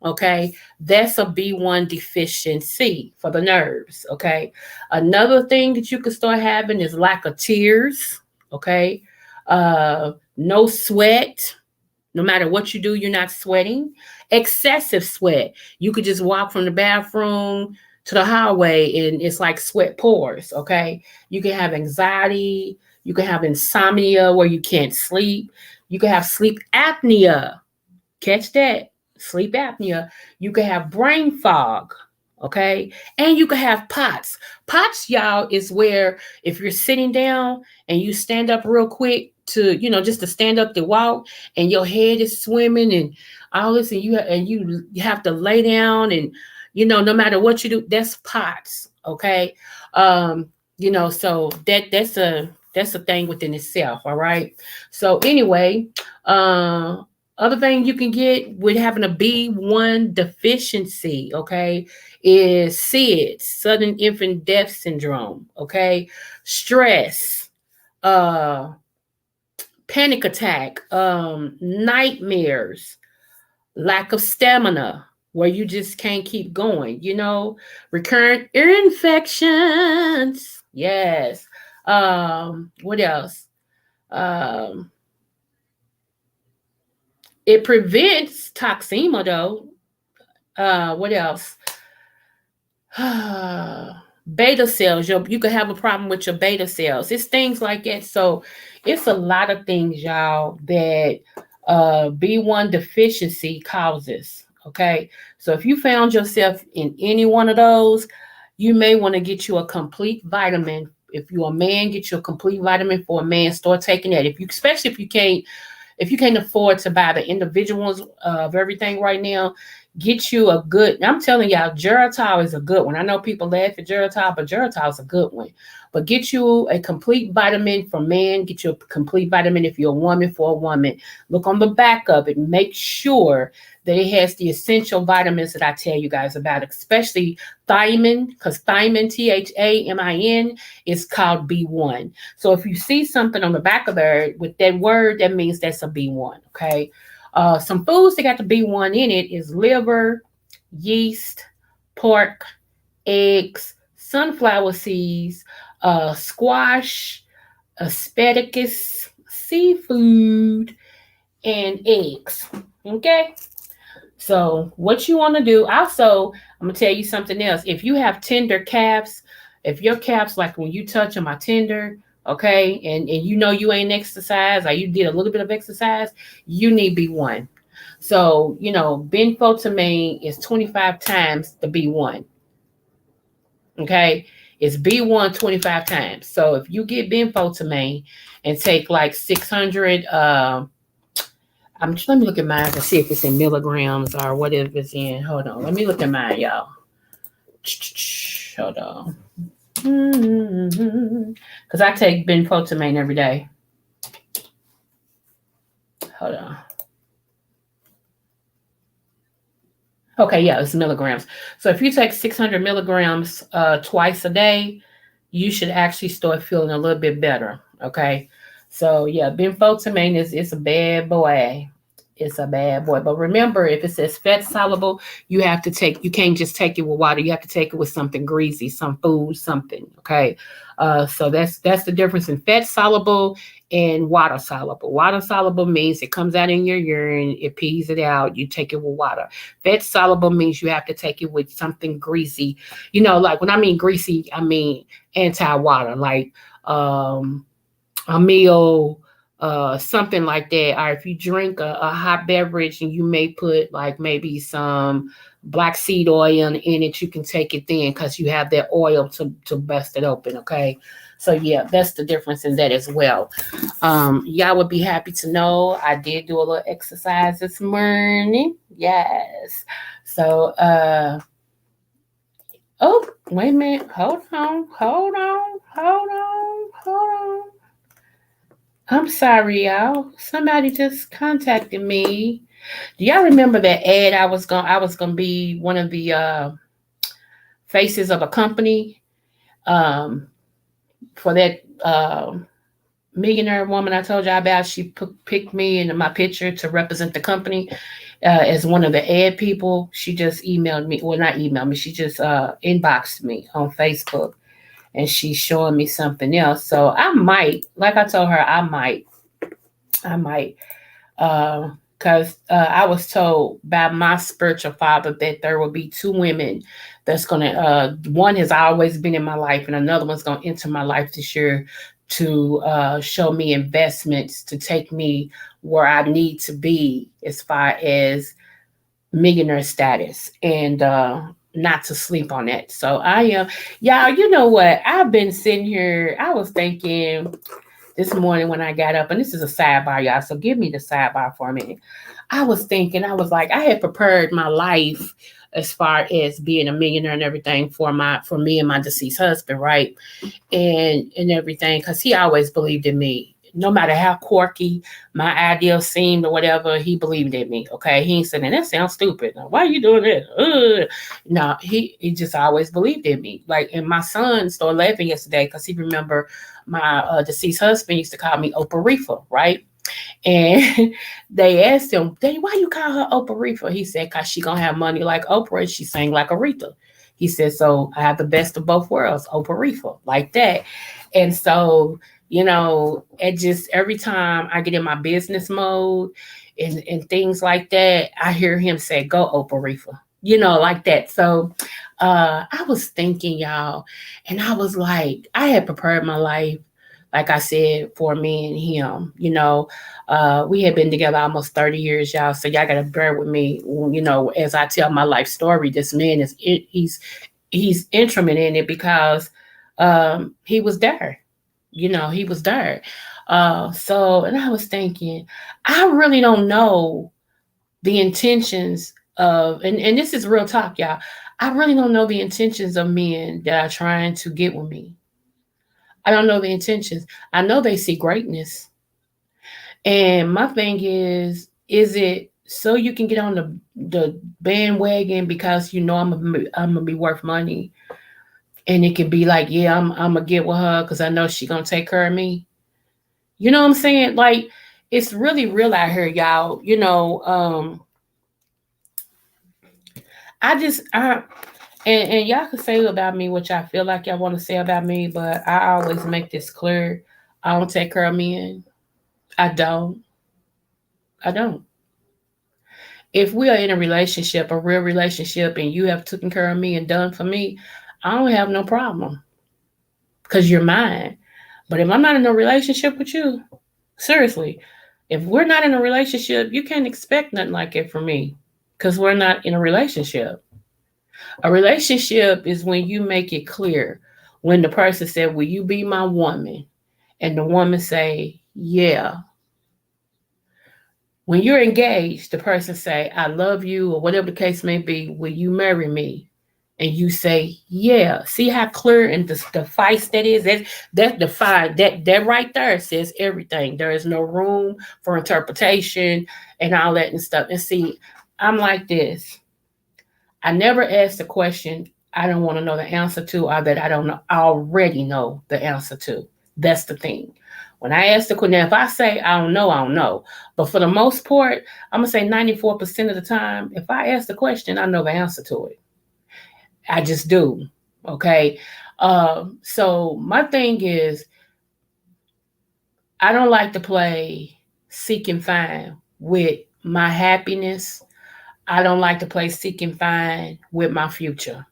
Okay, that's a B1 deficiency for the nerves. Okay, another thing that you could start having is lack of tears. Okay, no sweat, no matter what you do, you're not sweating. Excessive sweat. You could just walk from the bathroom to the hallway and it's like sweat pours. Okay. You can have anxiety. You can have insomnia where you can't sleep. You can have sleep apnea. Catch that. Sleep apnea. You can have brain fog. Okay. And you can have POTS. POTS, y'all, is where if you're sitting down and you stand up real quick to, just to stand up to walk and your head is swimming and all this, and you have to lay down and, no matter what you do, that's POTS. Okay. So that's a thing within itself. All right. So anyway, other thing you can get with having a B1 deficiency, okay, is SIDS, sudden infant death syndrome, okay, stress, uh, panic attack, nightmares, lack of stamina, where you just can't keep going, recurrent ear infections. Yes. What else? Um, it prevents toxemia though. What else? Beta cells. You could have a problem with your beta cells. It's things like that. So it's a lot of things, y'all, that B1 deficiency causes. Okay. So if you found yourself in any one of those, you may want to get you a complete vitamin. If you're a man, get you a complete vitamin for a man. Start taking that. Especially if you can't afford to buy the individuals of everything right now, get you a good. I'm telling y'all, Geritol is a good one. I know people laugh at Geritol, but Geritol is a good one. But get you a complete vitamin for men. Get you a complete vitamin if you're a woman for a woman. Look on the back of it. Make sure that it has the essential vitamins that I tell you guys about, especially thiamine, because thiamine, THAMIN, is called B1. So if you see something on the back of there with that word, that means that's a B1, okay? Some foods that got the B1 in it is liver, yeast, pork, eggs, sunflower seeds, squash, asparagus, seafood, and eggs. Okay? So what you want to do, also, I'm going to tell you something else. If you have tender calves, if your calves, like when you touch them, are tender, okay, and you know you ain't exercise or you did a little bit of exercise, you need B1. So, benfotiamine is 25 times the B1. Okay. It's B1 25 times. So if you get benfotiamine and take like 600, let me look at mine to see if it's in milligrams or what if it's in. Hold on. Let me look at mine, y'all. Hold on. Because I take benfotiamine every day. Hold on. Okay, yeah, it's milligrams. So if you take 600 milligrams twice a day, you should actually start feeling a little bit better. Okay. So yeah, benfotiamine is it's a bad boy. It's a bad boy. But remember, if it says fat soluble, you can't just take it with water. You have to take it with something greasy, some food, something. Okay. So that's the difference in fat soluble and water soluble. Water soluble means it comes out in your urine, it pees it out, you take it with water. Fat soluble means you have to take it with something greasy. Like when I mean greasy, I mean anti-water, like a meal, something like that. Or if you drink a hot beverage and you may put like maybe some black seed oil in it, you can take it then because you have that oil to bust it open. Okay. So yeah, that's the difference in that as well. Y'all would be happy to know I did do a little exercise this morning. Yes. So oh, wait a minute. Hold on. I'm sorry, y'all. Somebody just contacted me. Do y'all remember that ad I was gonna be one of the faces of a company um for that millionaire woman I told y'all about? She picked me and my picture to represent the company as one of the ad people. She just emailed me, well, not emailed me, she just inboxed me on Facebook, and she's showing me something else. So I might, like I told her, I might, because I was told by my spiritual father that there will be two women that's going to, one has always been in my life, and another one's going to enter my life this year to show me investments to take me where I need to be as far as millionaire status, and not to sleep on that. So I am, y'all, you know what? I've been sitting here, I was thinking this morning when I got up, and this is a sidebar, y'all. So give me the sidebar for a minute. I was thinking, I was like, I had prepared my life as far as being a millionaire and everything for me and my deceased husband, right? And everything, because he always believed in me. No matter how quirky my ideas seemed or whatever, he believed in me. Okay, he ain't saying that sounds stupid. Now, why are you doing this? No, he just always believed in me. Like, and my son started laughing yesterday because he remember my deceased husband used to call me Oprah Reefer, right? And they asked him, Daddy, why you call her Oprah Reefer? He said, because she going to have money like Oprah and she sang like Aretha. He said, so I have the best of both worlds, Oprah Reefer, like that. And so, it just, every time I get in my business mode and things like that, I hear him say, go Oprah Reefer, like that. So I was thinking, y'all, and I was like, I had prepared my life, like I said, for me and him. We had been together almost 30 years, y'all. So y'all gotta bear with me, as I tell my life story. This man he's intimate in it because he was there. He was there. So, and I was thinking, I really don't know the intentions of, and this is real talk, y'all. I really don't know the intentions of men that are trying to get with me. I don't know the intentions. I know they see greatness. And my thing is it so you can get on the bandwagon because I'm gonna be worth money, and it can be like, yeah, I'm gonna get with her because I know she gonna take care of me. You know what I'm saying? Like, it's really real out here, y'all. I and y'all can say about me what y'all feel like y'all want to say about me, but I always make this clear. I don't take care of men. I don't. I don't. If we are in a relationship, a real relationship, and you have taken care of me and done for me, I don't have no problem because you're mine. But if I'm not in a relationship with you, seriously, If we're not in a relationship, you can't expect nothing like it from me because we're not in a relationship. A relationship is when you make it clear. When the person said, "Will you be my woman?" and the woman say, "Yeah." When you're engaged, the person say, "I love you," or whatever the case may be. "Will you marry me?" And you say, "Yeah." See how clear and the feist that is? That defined that right there says everything. There is no room for interpretation and all that and stuff. And see, I'm like this. I never ask a question I don't want to know the answer to, or that I don't know, already know the answer to. That's the thing. When I ask the question, if I say I don't know, I don't know. But for the most part, I'm gonna say 94% of the time, if I ask the question, I know the answer to it. I just do. Okay. So my thing is, I don't like to play seek and find with my happiness. I don't like to play seek and find with my future.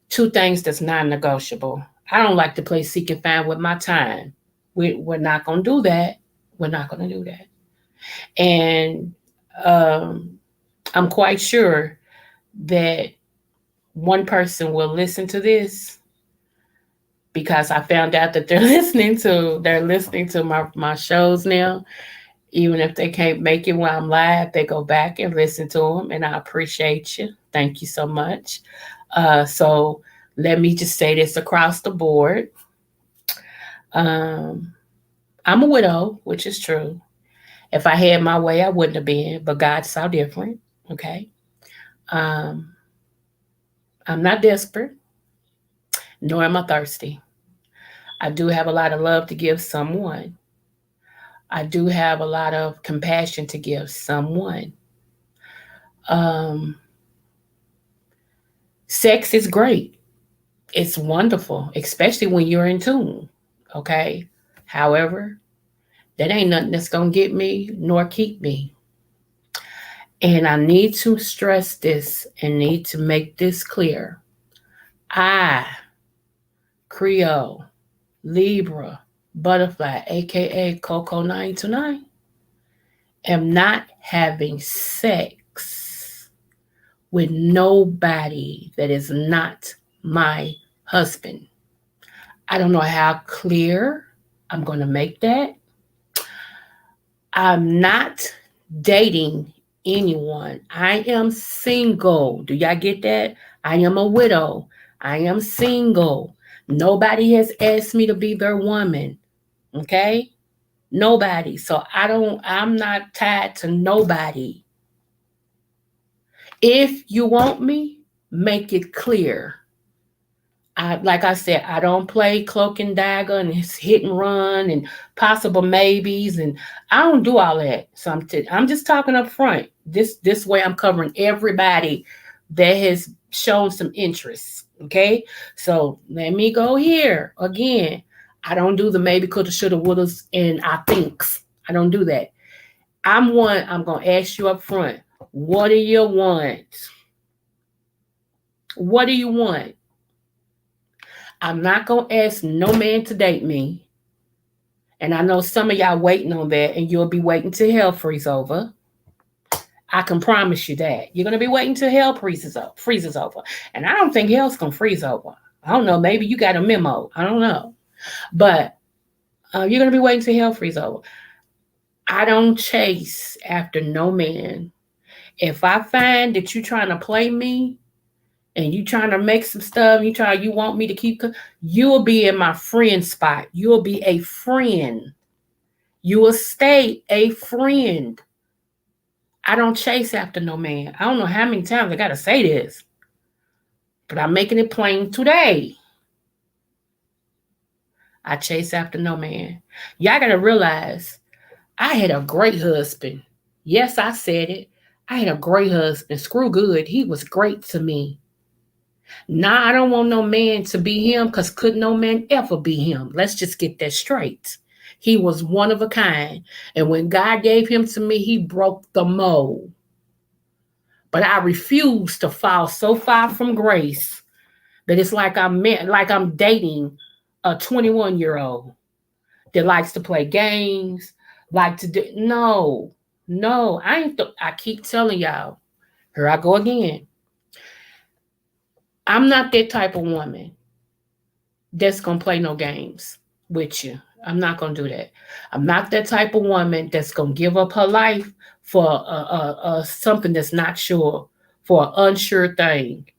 Two things that's non-negotiable. I don't like to play seek and find with my time. We're not gonna do that. We're not gonna do that. And um, I'm quite sure that one person will listen to this because I found out that they're listening to my shows now. Even if they can't make it when I'm live, they go back and listen to them, and I appreciate you. Thank you so much. So let me just say this across the board. Um, I'm a widow, which is true. If I had my way, I wouldn't have been, but God saw different. Okay. Um, I'm not desperate, nor am I thirsty. I do have a lot of love to give someone. I do have a lot of compassion to give someone. Um, Sex is great. It's wonderful, especially when you're in tune. Okay. However, that ain't nothing that's going to get me nor keep me. And I need to stress this and need to make this clear. I, Creole, Libra, Butterfly, aka Coco 929, am not having sex with nobody that is not my husband. I don't know how clear I'm going to make that. I'm not dating anyone. I am single. Do y'all get that? I am a widow. I am single. Nobody has asked me to be their woman. Okay? Nobody. So I'm not tied to nobody. If you want me, make it clear. Like I said, I don't play cloak and dagger and hit and run and possible maybes, and I don't do all that. So I'm just talking up front. This way, I'm covering everybody that has shown some interest. Okay, so let me go here again. I don't do the maybe, coulda, shoulda, wouldas, and I thinks. I don't do that. I'm gonna ask you up front. What do you want? What do you want? I'm not going to ask no man to date me. And I know some of y'all waiting on that, and you'll be waiting till hell freezes over. I can promise you that. You're going to be waiting till hell freezes over. And I don't think hell's going to freeze over. I don't know. Maybe you got a memo. I don't know. But you're going to be waiting till hell freezes over. I don't chase after no man. If I find that you're trying to play me, and you trying to make some stuff, you want me to keep, you will be in my friend spot. You will be a friend. You will stay a friend. I don't chase after no man. I don't know how many times I got to say this, but I'm making it plain today. I chase after no man. Y'all got to realize I had a great husband. Yes, I said it. I had a great husband. Screw good. He was great to me. Nah, I don't want no man to be him because could no man ever be him. Let's just get that straight. He was one of a kind. And when God gave him to me, he broke the mold. But I refuse to fall so far from grace that it's like I'm dating a 21-year-old that likes to play games, like to do. No, no, I ain't. I keep telling y'all. Here I go again. I'm not that type of woman that's gonna play no games with you. I'm not gonna do that. I'm not that type of woman that's gonna give up her life for something that's not sure, for an unsure thing.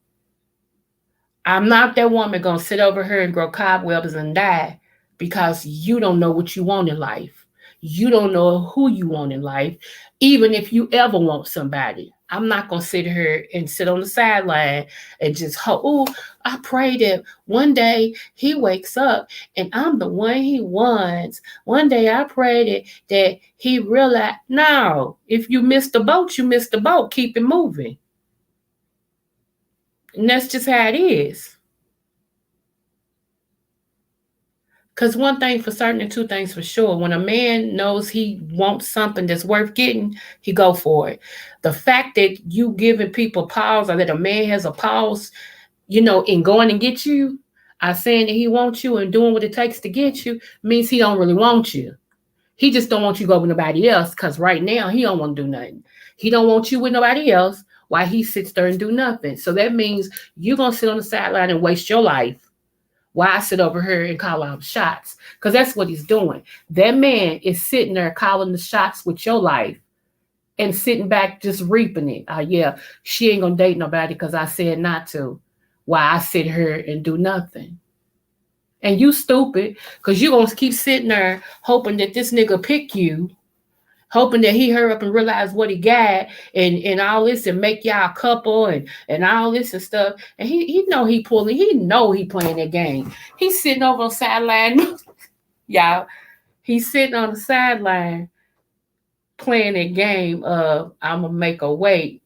I'm not that woman gonna sit over here and grow cobwebs and die because you don't know what you want in life. You don't know who you want in life, even if you ever want somebody. I'm not gonna sit here and sit on the sideline and just hope. Oh, I pray that one day he wakes up and I'm the one he wants. One day I pray that he realize. No, if you miss the boat, you miss the boat. Keep it moving, and that's just how it is. Because one thing for certain and two things for sure, when a man knows he wants something that's worth getting, he go for it. The fact that you giving people pause or that a man has a pause, in going and get you, saying that he wants you and doing what it takes to get you, means he don't really want you. He just don't want you to go with nobody else because right now he don't want to do nothing. He don't want you with nobody else while he sits there and do nothing. So that means you're going to sit on the sideline and waste your life why I sit over here and call out shots. Because that's what he's doing. That man is sitting there calling the shots with your life and sitting back just reaping it. Yeah, she ain't gonna date nobody because I said not to. Why I sit here and do nothing. And you stupid, because you gonna keep sitting there hoping that this nigga pick you, hoping that he hurry up and realize what he got and all this and make y'all a couple and all this and stuff. And he know he know he playing that game. He's sitting over on the sideline, y'all. He's sitting on the sideline playing a game of I'm gonna make her wait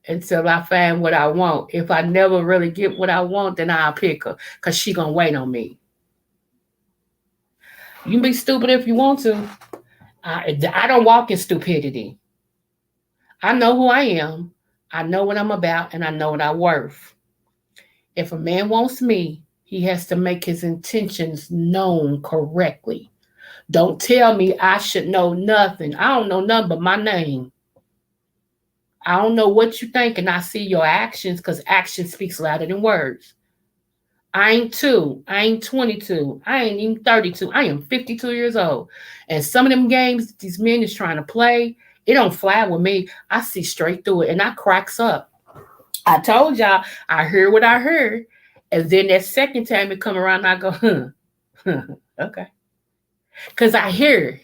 until I find what I want. If I never really get what I want, then I'll pick her because she gonna wait on me. You can be stupid if you want to. I don't walk in stupidity. I know who I am. I know what I'm about and I know what I'm worth. If a man wants me, he has to make his intentions known correctly. Don't tell me I should know nothing. I don't know nothing but my name. I don't know what you think, and I see your actions because action speaks louder than words. I ain't two. I ain't 22. I ain't even 32. I am 52 years old. And some of them games that these men is trying to play, it don't fly with me. I see straight through it and I cracks up. I told y'all, I heard what I heard. And then that second time it come around, I go, okay. Because I hear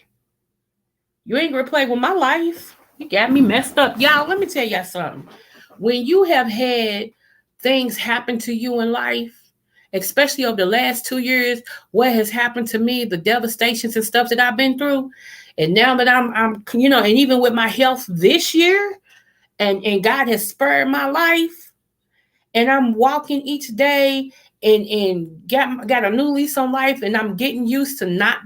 you ain't gonna play with my life. You got me messed up. Y'all, let me tell y'all something. When you have had things happen to you in life, especially over the last 2 years, what has happened to me, the devastations and stuff that I've been through, and now that I'm and even with my health this year, and God has spared my life, and I'm walking each day and got a new lease on life, and I'm getting used to not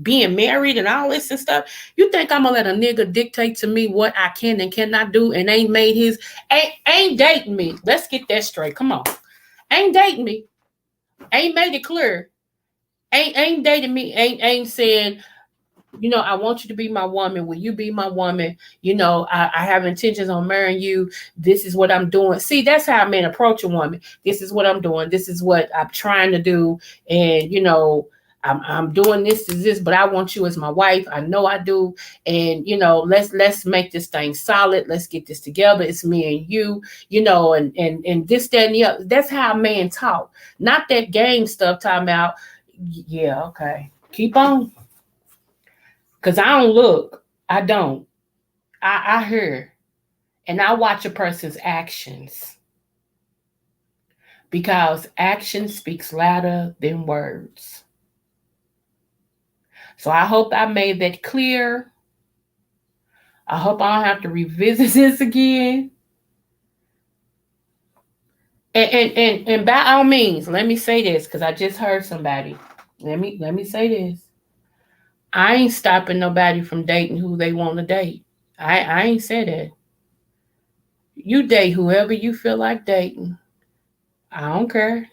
being married and all this and stuff. You think I'm gonna let a nigga dictate to me what I can and cannot do and ain't dating me? Let's get that straight. Come on, ain't dating me, ain't made it clear, ain't dating me, ain't saying, I want you to be my woman. Will you be my woman? I have intentions on marrying you. This is what I'm doing. See, that's how men approach a woman. This is what I'm doing. This is what I'm trying to do. And, I'm doing this, but I want you as my wife. I know I do. And, let's make this thing solid. Let's get this together. It's me and you, and this, that, and the other. That's how a man talk. Not that game stuff talking about, yeah, okay. Keep on. Because I don't look. I don't. I hear. And I watch a person's actions. Because action speaks louder than words. So I hope I made that clear. I hope I don't have to revisit this again. And by all means, let me say this, because I just heard somebody. Let me say this. I ain't stopping nobody from dating who they want to date. I ain't said that. You date whoever you feel like dating. I don't care.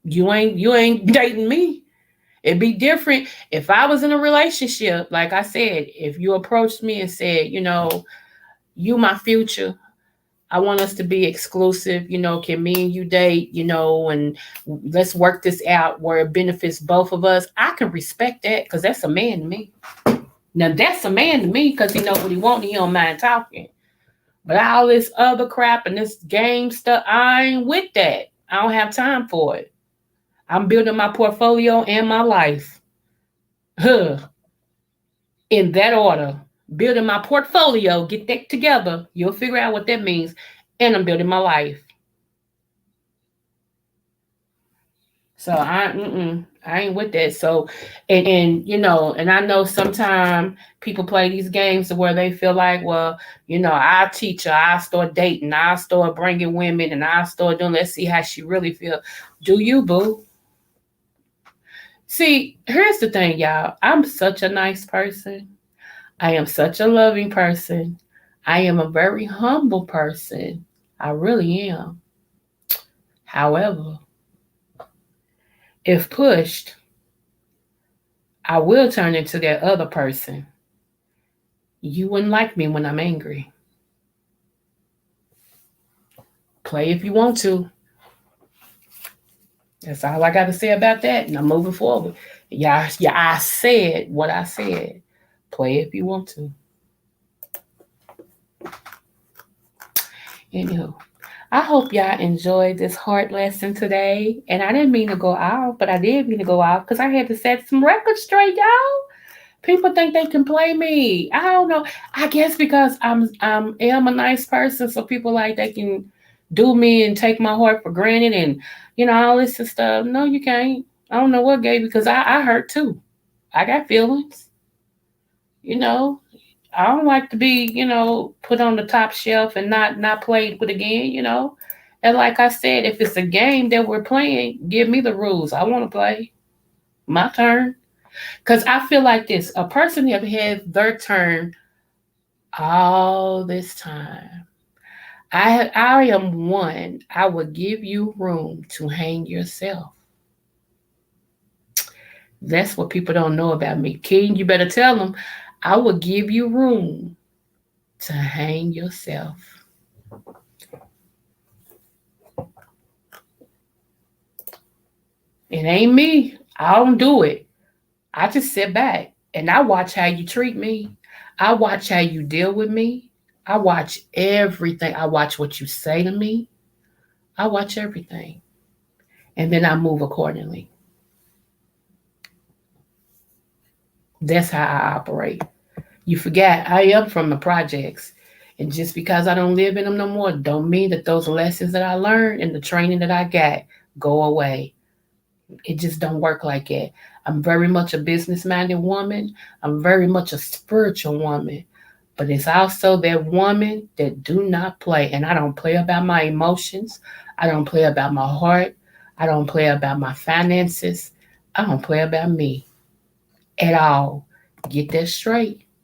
You ain't dating me. It'd be different if I was in a relationship. Like I said, if you approached me and said, you my future, I want us to be exclusive, can me and you date, and let's work this out where it benefits both of us. I can respect that because that's a man to me. Now that's a man to me because he know what he want and he don't mind talking. But all this other crap and this game stuff, I ain't with that. I don't have time for it. I'm building my portfolio and my life. Huh. In that order. Building my portfolio, get that together. You'll figure out what that means. And I'm building my life. So I ain't with that. So and I know sometimes people play these games to where they feel like, well, I'll teach her, I'll start dating, I'll start bringing women, and I'll start doing. Let's see how she really feel. Do you, boo? See, here's the thing, y'all. I'm such a nice person. I am such a loving person. I am a very humble person. I really am. However, if pushed, I will turn into that other person. You wouldn't like me when I'm angry. Play if you want to. That's all I got to say about that. And I'm moving forward. Yeah, I said what I said. Play if you want to. Anywho, I hope y'all enjoyed this hard lesson today. And I didn't mean to go out, but I did mean to go out because I had to set some records straight, y'all. People think they can play me. I don't know. I guess because am a nice person, so people like they can do me and take my heart for granted and all this and stuff. No, you can't. I don't know what gave because I hurt too. I got feelings. You know, I don't like to be put on the top shelf and not played with again. And like I said, if it's a game that we're playing, give me the rules. I want to play. My turn. Because I feel like this a person have had their turn all this time. I am one. I will give you room to hang yourself. That's what people don't know about me. King, you better tell them I will give you room to hang yourself. It ain't me. I don't do it. I just sit back and I watch how you treat me. I watch how you deal with me. I watch everything. I watch what you say to me. I watch everything. And then I move accordingly. That's how I operate. You forget I am from the projects. And just because I don't live in them no more, don't mean that those lessons that I learned and the training that I got go away. It just don't work like that. I'm very much a business-minded woman. I'm very much a spiritual woman. But it's also that woman that do not play. And I don't play about my emotions. I don't play about my heart. I don't play about my finances. I don't play about me at all. Get that straight.